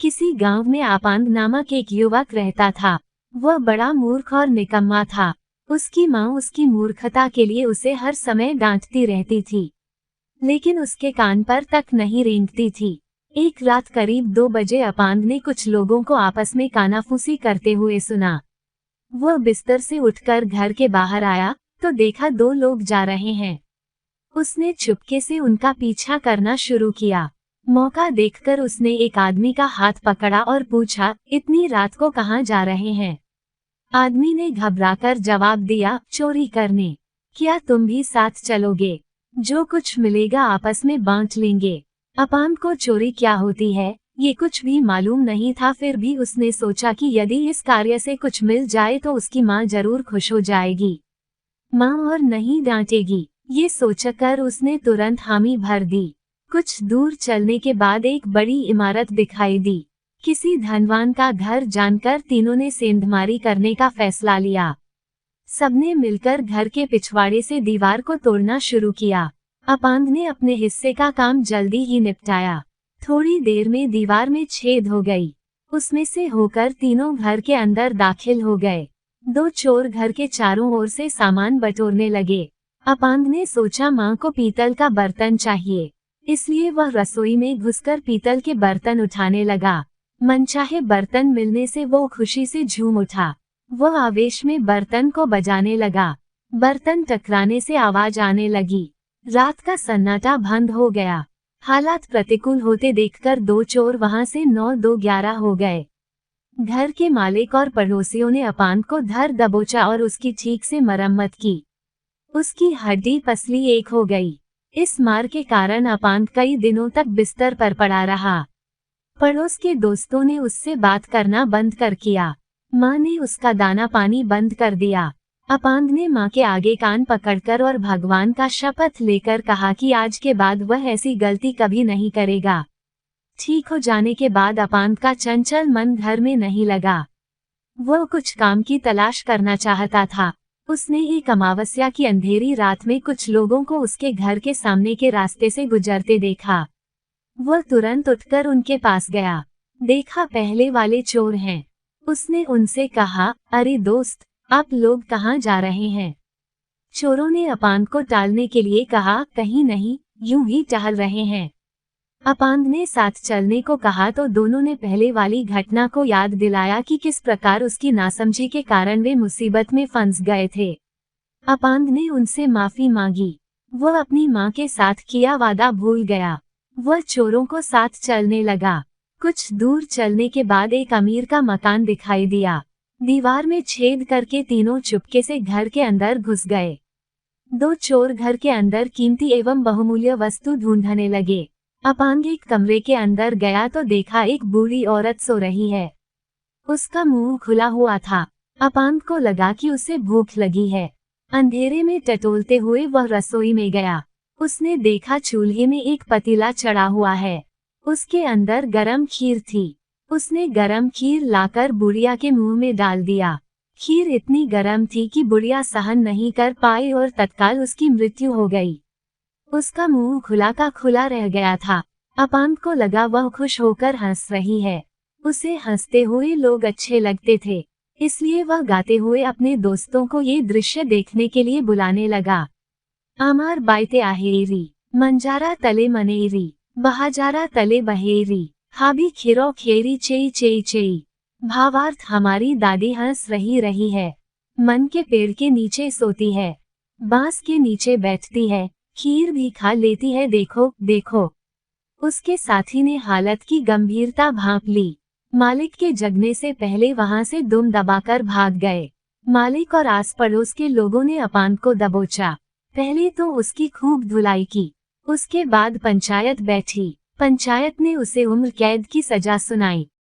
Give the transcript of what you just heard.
किसी गांव में आपांग नामक एक युवक रहता था। वह बड़ा मूर्ख और निकम्मा था। उसकी माँ उसकी मूर्खता के लिए उसे हर समय डांटती रहती थी, लेकिन उसके कान पर तक नहीं रेंगती थी। एक रात करीब 2 बजे अपांग ने कुछ लोगों को आपस में कानाफूसी करते हुए सुना। वह बिस्तर से उठकर घर के बाहर आया तो देखा 2 लोग जा रहे हैं। उसने चुपके से उनका पीछा करना शुरू किया। मौका देखकर उसने एक आदमी का हाथ पकड़ा और पूछा, इतनी रात को कहाँ जा रहे हैं? आदमी ने घबराकर जवाब दिया, चोरी करने। क्या तुम भी साथ चलोगे? जो कुछ मिलेगा आपस में बांट लेंगे। अपांग को चोरी क्या होती है ये कुछ भी मालूम नहीं था, फिर भी उसने सोचा कि यदि इस कार्य से कुछ मिल जाए तो उसकी माँ जरूर खुश हो जाएगी, माँ और नहीं डांटेगी। ये सोचकर उसने तुरंत हामी भर दी। कुछ दूर चलने के बाद एक बड़ी इमारत दिखाई दी। किसी धनवान का घर जानकर तीनों ने सेंधमारी करने का फैसला लिया। सबने मिलकर घर के पिछवाड़े से दीवार को तोड़ना शुरू किया। अपांग ने अपने हिस्से का काम जल्दी ही निपटाया। थोड़ी देर में दीवार में छेद हो गई। उसमें से होकर तीनों घर के अंदर दाखिल हो गए। 2 चोर घर के चारों ओर से सामान बटोरने लगे। अपांग ने सोचा माँ को पीतल का बर्तन चाहिए, इसलिए वह रसोई में घुसकर पीतल के बर्तन उठाने लगा। मनचाहे बर्तन मिलने से वो खुशी से झूम उठा। वह आवेश में बर्तन को बजाने लगा। बर्तन टकराने से आवाज आने लगी। रात का सन्नाटा बंद हो गया। हालात प्रतिकूल होते देखकर 2 चोर वहां से 9-2-11 हो गए। घर के मालिक और पड़ोसियों ने अपांग को धर दबोचा और उसकी ठीक से मरम्मत की। उसकी हड्डी पसली एक हो गई। इस मार के कारण अपांग कई दिनों तक बिस्तर पर पड़ा रहा। पड़ोस के दोस्तों ने उससे बात करना बंद कर किया। माँ ने उसका दाना पानी बंद कर दिया। अपांग ने माँ के आगे कान पकड़कर और भगवान का शपथ लेकर कहा कि आज के बाद वह ऐसी गलती कभी नहीं करेगा। ठीक हो जाने के बाद अपांग का चंचल मन घर में नहीं लगा। वह कुछ काम की तलाश करना चाहता था। उसने एक अमावस्या की अंधेरी रात में कुछ लोगों को उसके घर के सामने के रास्ते से गुजरते देखा। वह तुरंत उठकर उनके पास गया। देखा पहले वाले चोर हैं। उसने उनसे कहा, अरे दोस्त, आप लोग कहाँ जा रहे हैं? चोरों ने अपांग को टालने के लिए कहा, कहीं नहीं, यूं ही टहल रहे हैं। अपांग ने साथ चलने को कहा तो दोनों ने पहले वाली घटना को याद दिलाया कि किस प्रकार उसकी नासमझी के कारण वे मुसीबत में फंस गए थे। अपांग ने उनसे माफी मांगी। वह अपनी माँ के साथ किया वादा भूल गया। वह चोरों को साथ चलने लगा। कुछ दूर चलने के बाद एक अमीर का मकान दिखाई दिया। दीवार में छेद करके तीनों चुपके से घर के अंदर घुस गए। 2 चोर घर के अंदर कीमती एवं बहुमूल्य वस्तु ढूंढने लगे। अपांग एक कमरे के अंदर गया तो देखा एक बूढ़ी औरत सो रही है। उसका मुंह खुला हुआ था। अपांग को लगा कि उसे भूख लगी है। अंधेरे में टटोलते हुए वह रसोई में गया। उसने देखा चूल्हे में एक पतीला चढ़ा हुआ है। उसके अंदर गरम खीर थी। उसने गरम खीर लाकर बुढ़िया के मुंह में डाल दिया। खीर इतनी गरम थी कि बुढ़िया सहन नहीं कर पाई और तत्काल उसकी मृत्यु हो गई। उसका मुंह खुला का खुला रह गया था। अपांग को लगा वह खुश होकर हंस रही है। उसे हंसते हुए लोग अच्छे लगते थे, इसलिए वह गाते हुए अपने दोस्तों को ये दृश्य देखने के लिए बुलाने लगा। आमार बाइते आहेरी, मंजारा तले मनेरी, बहाजारा तले बहेरी, हाबी खिरो खेरी चेई चेई चेई। भावार्थ, हमारी दादी हंस रही है, मन के पेड़ के नीचे सोती है, बांस के नीचे बैठती है, खीर भी खा लेती है, देखो देखो। उसके साथी ने हालत की गंभीरता भांप ली। मालिक के जगने से पहले वहां से दुम दबाकर भाग गए। मालिक और आस पड़ोस के लोगों ने अपांग को दबोचा। पहले तो उसकी खूब धुलाई की, उसके बाद पंचायत बैठी। पंचायत ने उसे उम्र कैद की सजा सुनाई।